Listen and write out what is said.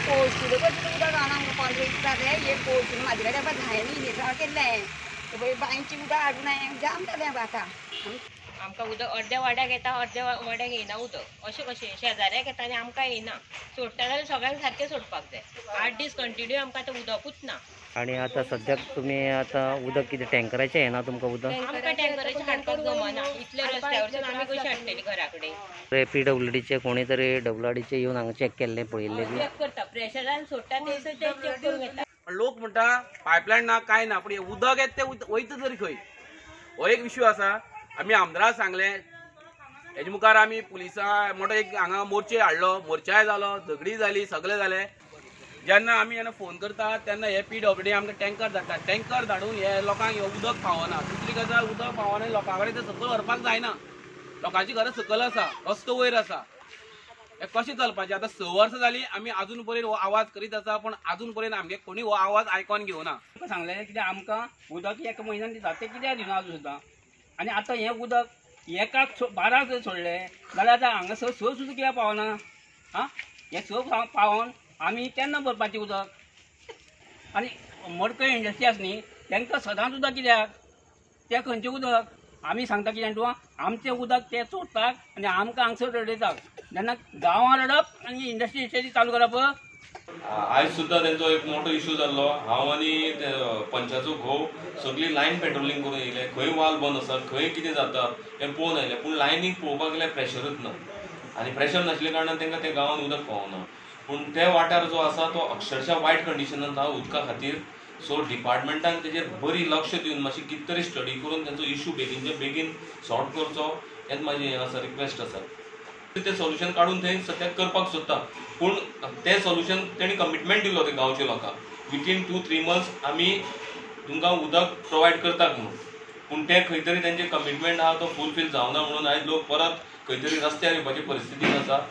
पोळशील कधी उदक हांव आमकां 15 दीस जाले हे पोळशील म्हाजे कडेन बाबा धायनी निसाळ केल्लें पळय बांयची उदक हाडून जाम जालें आतां आमकां उदक अर्द्या वाड्याक येता अर्द्या वाड्याक येयना उदक अशें कशें शेजाऱ्याक येता आनी आमकां येयना सोडटा जाल्यार सगळ्यांक सारकें सोडपाक जाय 8 दीस कंटिन्यू आमकां आतां उदकूच ना आणि आता सद्याक तुमी आता उदक कितें टँकराचें येना तुमकां उदक आमकां टँकराचें हाडपाक जमना इतल्या रस्त्यावरच्यान आमी कशें हाडटलीं घरा कडेन PWDचे कोणी तरी WRDचे येवन हांगा चॅक केल्लें पळयल्लें बी चॅक करता प्रेशरान सोडटा थंयसर ते चॅक करून घेता लोक म्हणटा पायपलायन ना काय ना पण उदक येता तें वयता तरी खंय हो एक इश्यू आसा आमी आमदाराक सांगलें हेजे मुखार आमी पुलिसां मोठो एक हांगा मोर्चे हाडलो मोर्चाय जालो झगडी जाली सगळें जालें जेन्ना आमी फोन करता तेन्ना हे PWD आमकां टँकर धाडटा टँकर धाडून हे लोकांक हे उदक पावना दुसरी गजाल उदक पावना लोकां कडेन तें सकयल व्हरपाक जायना लोकांची घरां सकयल आसा रस्तो वयर आसा हे कशें चलपाचें आतां 6 वर्सां जालीं आमी आजून पर्यंत हो आवाज करीत आसा पण आजून पर्यंत आमगे कोणी हो आवाज आयकोन घेवना सांगलें कित्याक आमकां उदक एका म्हयन्यान दिता तें कित्याक दिना अजून सुद्दां आनी आतां हें उदक एकाक 12 जर सोडलें जाल्यार आतां हांगासर स सुद्दां कित्याक पावना आं हें स पावोन आमी केन्ना भरपाचें उदक आनी मडकय इंडस्ट्री आसा न्ही तांकां सदांच उदक कित्याक तें खंयचें उदक आमी सांगता कितें तूं आमचें उदक ते चोरतात आनी आमकां हांगसर रडयतात जेन्ना गांवां रडप आनी इंडस्ट्री चालू करप आयज सुद्दां तेंचो एक मोठो इश्यू जाल्लो हांव आनी पंचाचो घोव सगळी लायन पेट्रोलिंग करून येयले खंय वाल बंद आसा खंय कितें जाता हें पळोवन आयलें पूण लायनीक पळोवपाक गेल्यार प्रेशरूच ना आनी प्रेशर नाशिल्ल्या कारणान तांकां ते गांवांत उदक पावना पूण ते वाठार जो आसा तो अक्षरशः वायट कंडिशनांत आहा उदका खातीर सो डिपार्टमेंटान तेजेर बरी लक्ष दिवन मातशी कितें तरी स्टडी करून तेंचो इश्यू बेगीनचे बेगीन सॉर्ट करचो हेच म्हाजी हें आसा रिक्वेस्ट आसा ते सोल्युशन काडून थंय सद्याक करपाक सोदता पूण तें सोल्युशन तेणी कमिटमेंट दिलो ते गांवच्या लोकांक विथीन 2-3 मंथ्स आमी तुमकां उदक प्रोवायड करतात म्हणून पूण ते खंय तरी तेंचे कमिटमेंट आहा तो फुलफील जावना म्हणून आयज लोक परत खंय तरी रस्त्यार येवपाची परिस्थितीन आसा